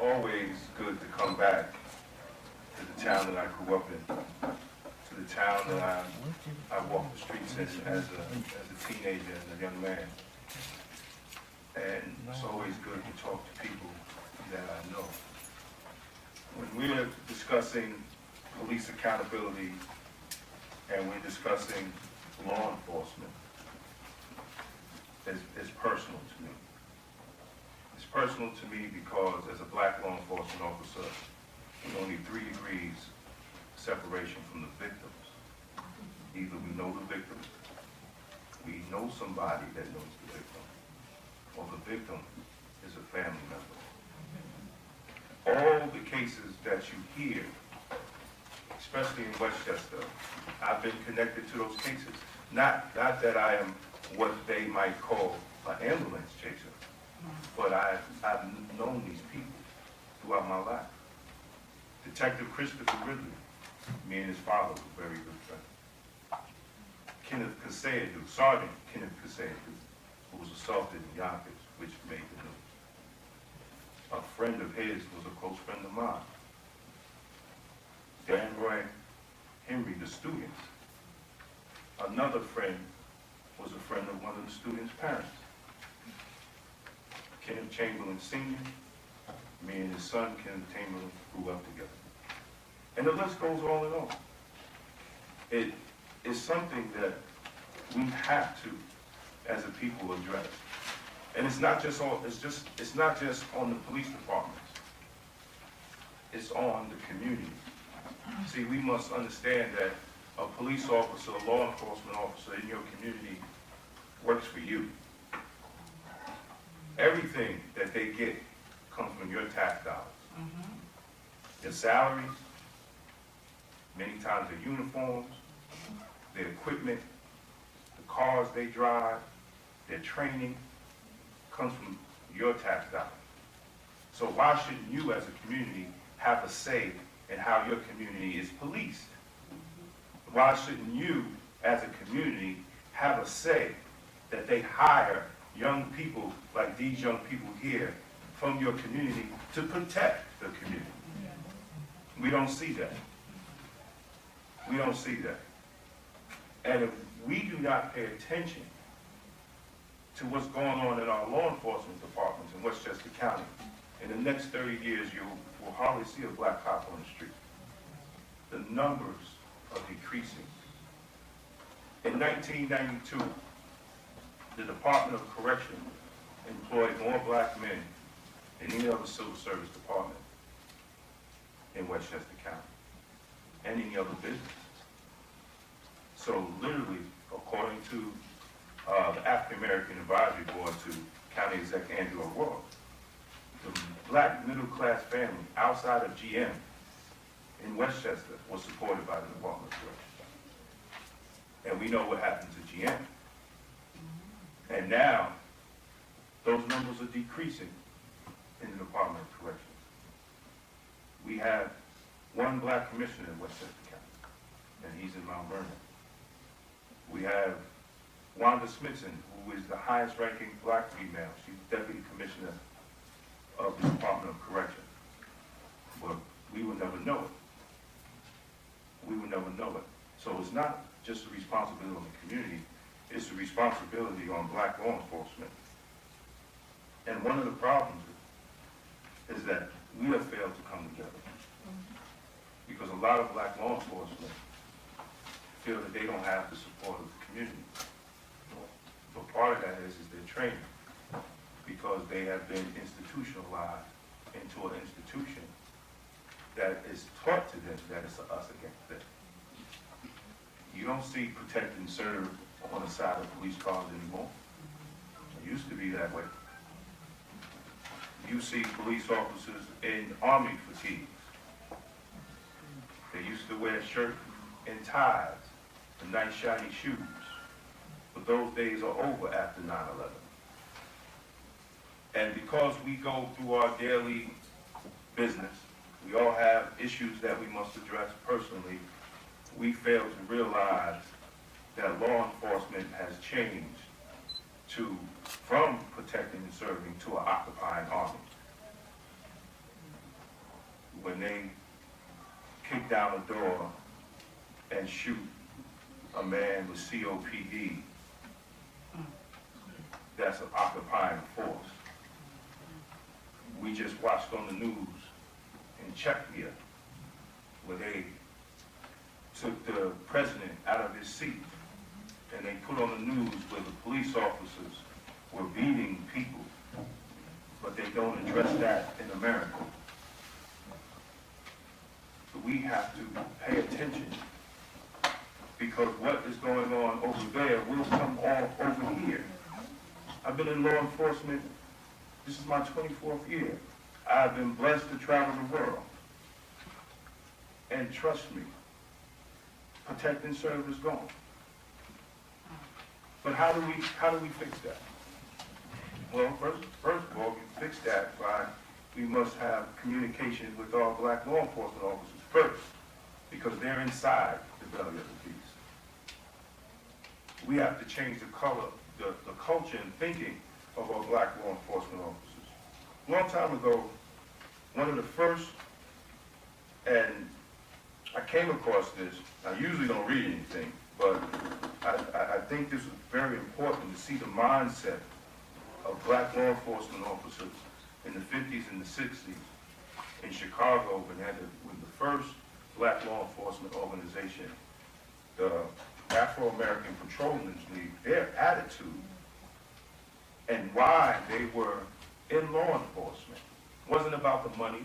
always good to come back to the town that I grew up in, to the town that I walked the streets in as a teenager and a young man. And it's always good to talk to people that I know. When we're discussing police accountability and we're discussing law enforcement, it's personal to me. It's personal to me because as a black law enforcement officer, we only 3 degrees separation from the victims. Either we know the victim, we know somebody that knows the victim, or the victim is a family member. All the cases that you hear, especially in Westchester, I've been connected to those cases. Not that I am what they might call an ambulance chaser, but I've known these people throughout my life. Detective Christopher Ridley, me and his father were very good friends. Kenneth Kaseyadu, Sergeant Kenneth Kaseyadu, who was assaulted in Yonkers, which made the news. A friend of his was a close friend of mine. Dan Roy Henry, the student. Another friend was a friend of one of the students' parents. Kenneth Chamberlain Sr., me and his son, Kenneth Chamberlain, grew up together. And the list goes on and on. It is something that we have to, as a people, address. And it's not just on the police departments. It's on the community. See, we must understand that a police officer, a law enforcement officer in your community works for you. Everything that they get comes from your tax dollars. Their salaries, many times their uniforms, their equipment, the cars they drive, their training, comes from your tax dollars. So why shouldn't you as a community have a say in how your community is policed? Why shouldn't you as a community have a say that they hire young people like these young people here from your community to protect the community? We don't see that. We don't see that. And if we do not pay attention to what's going on in our law enforcement departments in Westchester County, in the next 30 years, you will hardly see a black cop on the street. The numbers are decreasing. In 1992, the Department of Correction employed more black men than any other civil service department in Westchester County and any other business. So literally, according to the African American Advisory Board to County Executive Andrew O'Rourke, the black middle class family outside of GM in Westchester was supported by the Department of Correction. And we know what happened to GM. And now, those numbers are decreasing in the Department of Corrections. We have one black commissioner in Westchester County, and he's in Mount Vernon. We have Wanda Smithson, who is the highest ranking black female. She's Deputy Commissioner of the Department of Correction. But we will never know it. We will never know it. So it's not just a responsibility on the community, it's a responsibility on black law enforcement. And one of the problems is that we have failed to come together. Because a lot of black law enforcement feel that they don't have the support of the community. But part of that is their training, because they have been institutionalized into an institution that is taught to them that it's us against them. You don't see protect and serve on the side of police cars anymore. It used to be that way. You see police officers in army fatigues. They used to wear shirts and ties and nice shiny shoes. But those days are over after 9/11. And because we go through our daily business, we all have issues that we must address personally, we fail to realize that law enforcement has changed from protecting and serving to an occupying army. when they kick down a door and shoot a man with COPD that's an occupying force. We just watched on the news in Czechia where they took the president out of his seat and they put on the news where the police officers were beating people, but they don't address that in America. So we have to pay attention, because what is going on over there will come off over here. I've been in law enforcement, this is my 24th year. I've been blessed to travel the world. And trust me, protect and serve is gone. But how do we fix that? Well, first of all, we fix that by we must have communication with all black law enforcement officers first, because they're inside the belly of the beast. We have to change the culture and thinking of our black law enforcement officers. A long time ago, one of the first, and I came across this, I usually don't read anything, but I think this was very important to see the mindset of black law enforcement officers in the 50s and the 60s in Chicago when the first black law enforcement organization, the Afro-American Patrolmen's League, their attitude and why they were in law enforcement wasn't about the money,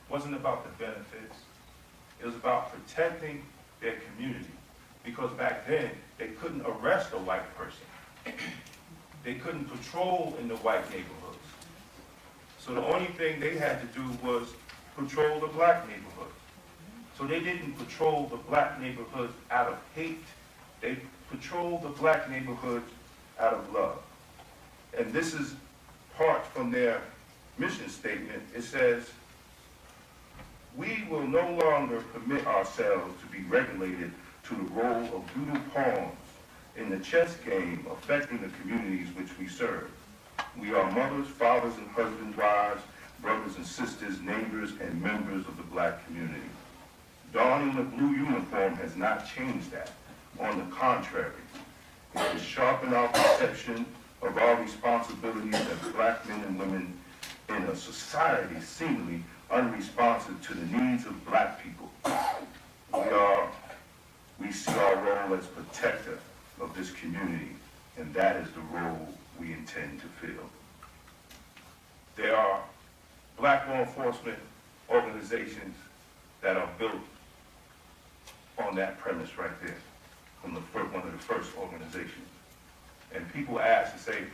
wasn't about the benefits. It was about protecting their community. Because back then, they couldn't arrest a white person. They couldn't patrol in the white neighborhoods. So the only thing they had to do was patrol the black neighborhoods. So they didn't patrol the black neighborhoods out of hate. They patrolled the black neighborhoods out of love. And this is part from their mission statement. It says, "We will no longer permit ourselves to be regulated to the role of doodle pawns in the chess game affecting the communities which we serve. We are mothers, fathers, and husbands, wives, brothers and sisters, neighbors, and members of the black community. Donning the blue uniform has not changed that. On the contrary, it has sharpened our perception of our responsibilities as black men and women in a society seemingly unresponsive to the needs of black people. We see our role as protector of this community, and that is the role we intend to fill." There are black law enforcement organizations that are built on that premise right there, from one of the first organizations. And people ask and say,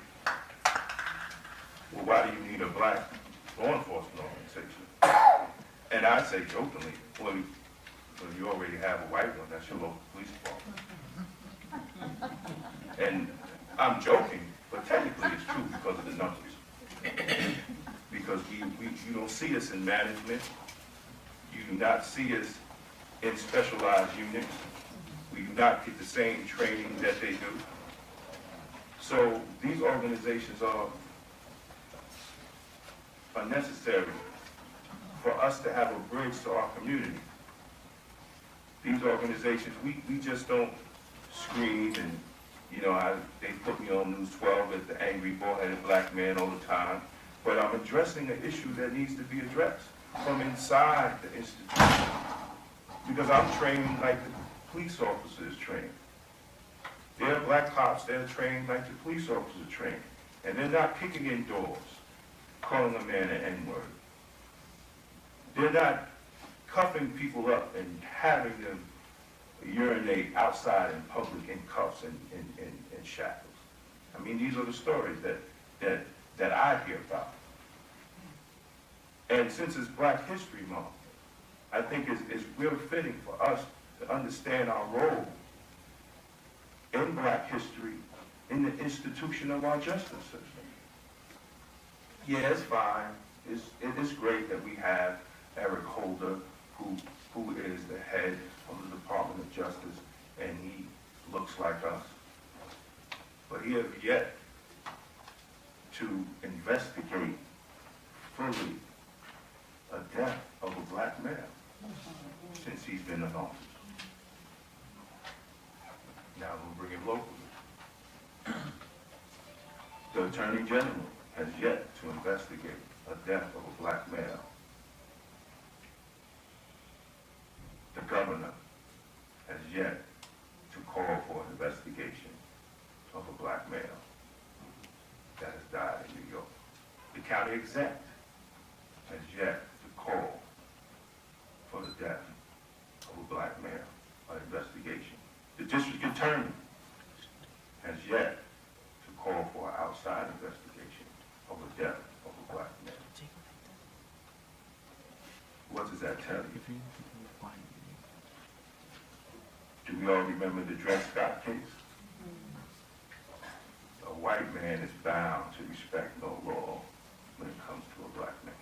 well, why do you need a black law enforcement organization? And I say jokingly, well, you already have a white one, that's your local police department. And I'm joking, but technically it's true because of the numbers. Because you don't see us in management, you do not see us in specialized units, we do not get the same training that they do. So these organizations are necessary for us to have a bridge to our community. These organizations, we just don't scream and, they put me on News 12 as the angry, bald-headed black man all the time, but I'm addressing an issue that needs to be addressed from inside the institution. Because I'm trained like the police officers trained. They're black cops, they're trained like the police officers are trained. And they're not kicking in doors, calling a man an N-word. They're not cuffing people up and having them urinate outside in public in cuffs and shackles. I mean, these are the stories that I hear about. And since it's Black History Month, I think it's real fitting for us to understand our role in Black history in the institution of our justice system. Yeah, it's fine. It is great that we have Eric Holder, who is the head of the Department of Justice, and he looks like us. But he has yet to investigate fully a death of a black male since he's been in office. Now we'll bring it locally. The Attorney General has yet to investigate a death of a black male. The governor has yet to call for an investigation of a black male that has died in New York. The county exec has yet to call for the death of a black male, an investigation. The district attorney has yet to call for an outside investigation of the death of a black male. What does that tell you? Do we all remember the Dred Scott case? A white man is bound to respect no law when it comes to a black man.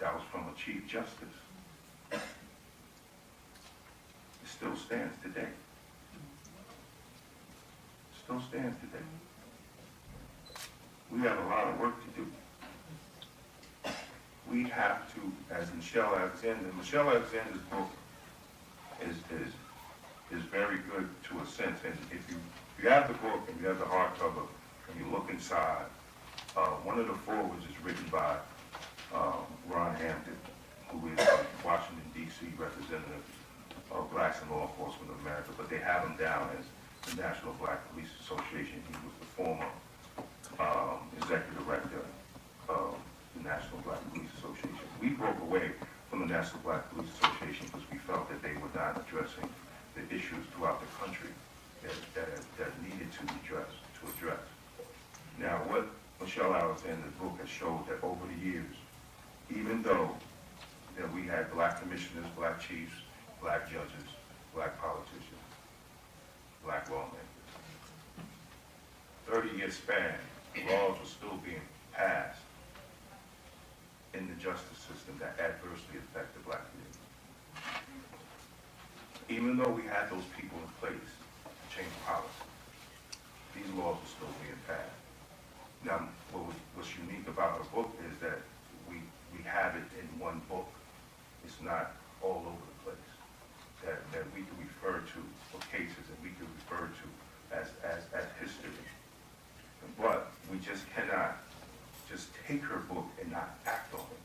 That was from a Chief Justice. It still stands today. Still stands today. We have a lot of work to do. We have to, as Michelle Alexander's book is very good to a sense. And if you have the book and you have the hardcover and you look inside, one of the forwards is written by Ron Hampton, who is Washington, D.C. representative of Blacks in Law Enforcement of America, but they have him down as the National Black Police Association. He was the former executive director of the National Black Police Association. We broke away from the National Black Police Association because we felt that they were not addressing the issues throughout the country that needed to be addressed. Now, what Michelle Alexander's book has showed that over the years, even though that we had black commissioners, black chiefs, black judges, black politicians, black lawmakers, 30-year span, laws were still being passed in the justice system that adversely affect the black community. Even though we had those people in place to change policy, these laws were still being passed. Now, what's unique about our book is that we have it in one book. It's not all over the place. That we can refer to for cases and we can refer to as history. But we just cannot just take her book and not act on it,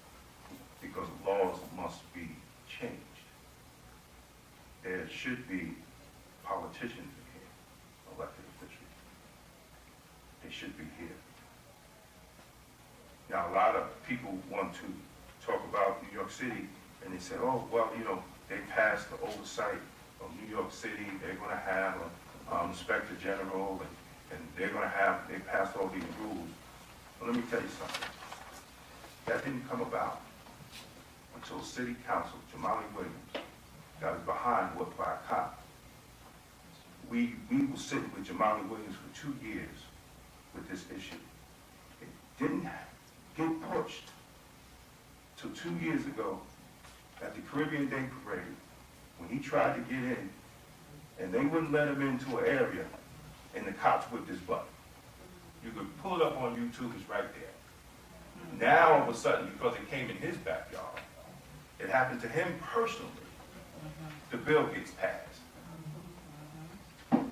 because laws must be changed. There should be politicians in here, elected officials. They should be here. Now, a lot of people want to talk about New York City, and they say, oh, well, they passed the oversight of New York City. They're going to have an inspector general, and they passed all these rules. Well, let me tell you something. That didn't come about until City Council, Jamali Williams, got behind what by a cop. We were sitting with Jamali Williams for 2 years with this issue. It didn't get pushed till 2 years ago at the Caribbean Day Parade, when he tried to get in, and they wouldn't let him into an area, and the cops whipped his butt. You could pull it up on YouTube, it's right there. Now, all of a sudden, because it came in his backyard, it happened to him personally, the bill gets passed.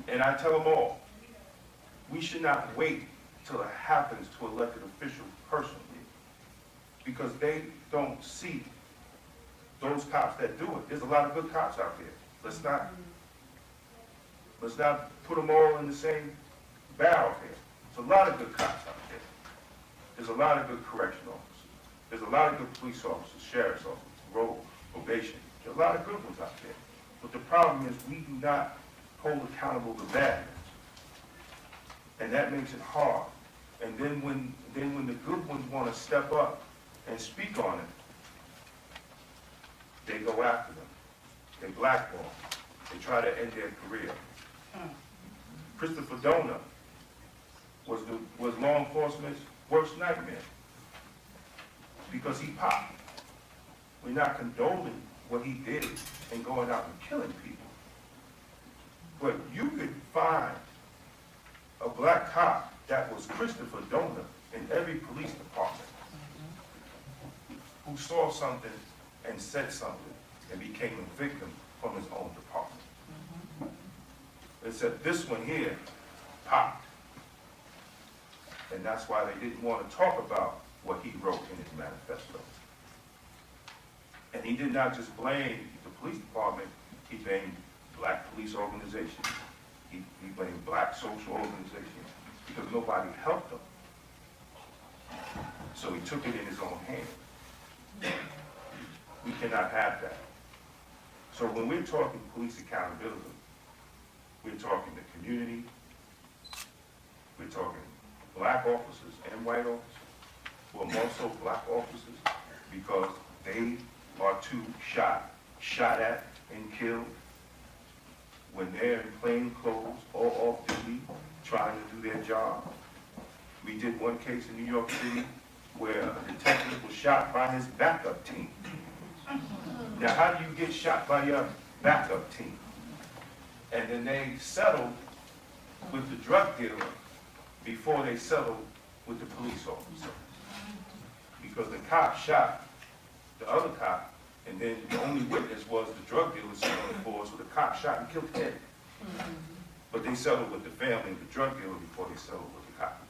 And I tell them all, we should not wait till it happens to elected officials personally, because they don't see those cops that do it. There's a lot of good cops out there. Let's not put them all in the same barrel here. There's a lot of good cops out there. There's a lot of good correctional officers. There's a lot of good police officers, sheriff's officers, road, probation. There's a lot of good ones out there. But the problem is we do not hold accountable the bad ones. And that makes it hard. And then when the good ones want to step up and speak on it, they go after them. They blackball them. They try to end their career. Christopher Dona was law enforcement's worst nightmare because he popped. We're not condoning what he did and going out and killing people. But you could find a black cop that was Christopher Dona in every police department. who saw something and said something and became a victim from his own department. They said, this one here popped. And that's why they didn't want to talk about what he wrote in his manifesto. And he did not just blame the police department, he blamed black police organizations. He blamed black social organizations because nobody helped him. So he took it in his own hands. We cannot have that. So when we're talking police accountability, we're talking the community, we're talking black officers and white officers, well, more so black officers, because they are too shot at and killed when they're in plain clothes or off duty trying to do their job. We did one case in New York City where a detective was shot by his backup team. Now, how do you get shot by your backup team? And then they settled with the drug dealer before they settled with the police officer. Because the cop shot the other cop, and then the only witness was the drug dealer sitting on the floor, so the cop shot and killed him. But they settled with the family of the drug dealer before they settled with the cop.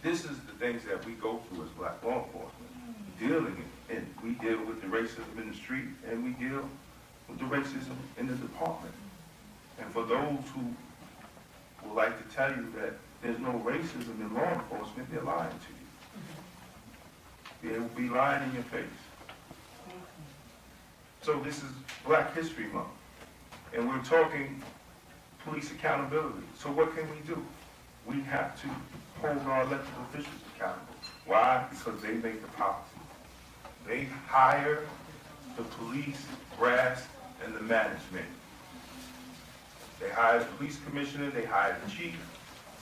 This is the things that we go through as black law enforcement, dealing in. And we deal with the racism in the street, and we deal with the racism in the department. And for those who would like to tell you that there's no racism in law enforcement, they're lying to you. They will be lying in your face. So this is Black History Month, and we're talking police accountability. So what can we do? We have to hold our elected officials accountable. Why? Because they make the policy. They hire the police brass and the management. They hire the police commissioner, they hire the chief,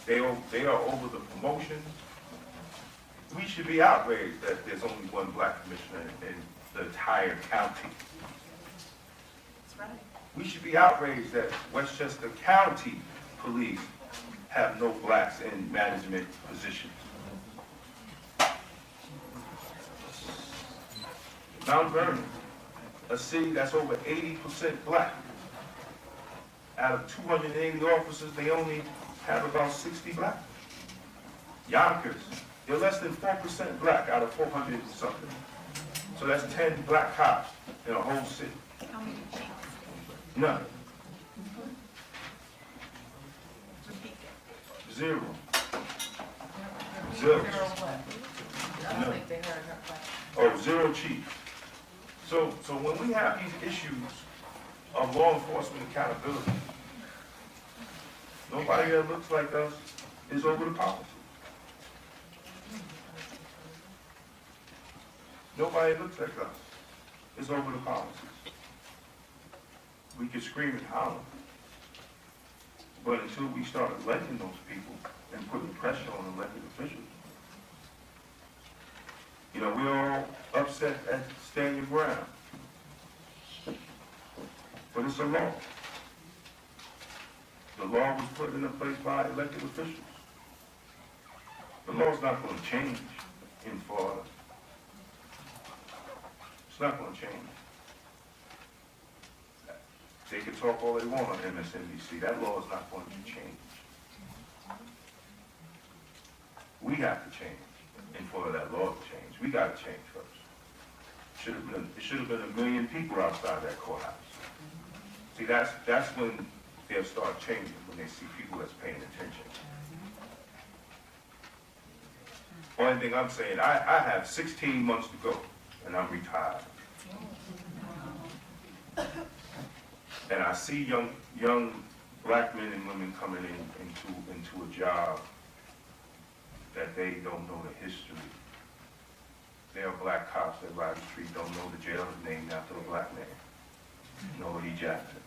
they are over the promotions. We should be outraged that there's only one black commissioner in the entire county. That's right. We should be outraged that Westchester County Police have no blacks in management positions. Mount Vernon, a city that's over 80% black. Out of 280 officers, they only have about 60 black. Yonkers, they're less than 4% black out of 400 and something. So that's 10 black cops in a whole city. How many chiefs? None. Repeat that. Zero. Zero Zero. what? I don't No. think they heard her question. Oh, zero chiefs. So when we have these issues of law enforcement accountability, nobody that looks like us is over the policy. Nobody that looks like us is over the policies. We can scream and holler, but until we start electing those people and putting pressure on elected officials, you know, we're all upset at stand your ground. But it's a law. The law was put into place by elected officials. The law's not going to change in Florida. It's not going to change. They can talk all they want on MSNBC. That law is not going to change. We have to change in for that law to change. We got to change first. It should have been 1 million people outside that courthouse. See, that's when they'll start changing, when they see people that's paying attention. Only thing I'm saying, I have 16 months to go, and I'm retired. And I see young black men and women coming into a job that they don't know the history. There are black cops that ride the street, don't know the jail is named after a black man. Nobody Jackson.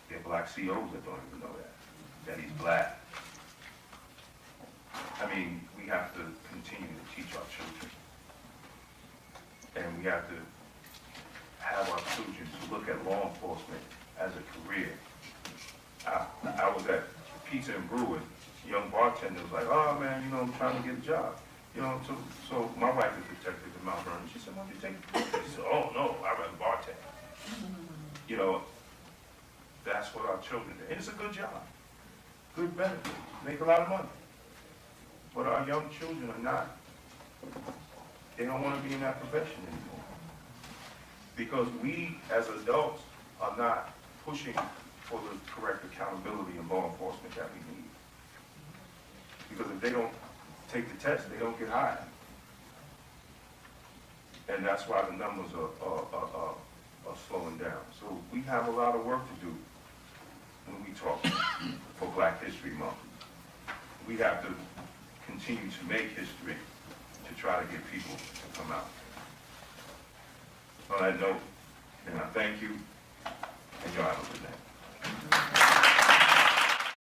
There are black COs that don't even know that he's black. I mean, we have to continue to teach our children. And we have to have our children to look at law enforcement as a career. I was at Pizza and Brewing. Young bartender was like, oh man, you know, I'm trying to get a job. You know, so my wife is detective in Mount Vernon. She said, why don't you take it? She said, oh, no, I'd rather bartend. You know, that's what our children do. And it's a good job, good benefits, make a lot of money. But our young children are not, they don't want to be in that profession anymore. Because we, as adults, are not pushing for the correct accountability and law enforcement that we need. Because if they don't take the test, they don't get hired. And that's why the numbers are slowing down. So we have a lot of work to do when we talk for Black History Month. We have to continue to make history to try to get people to come out. On that note, and I thank you, and y'all have a good night.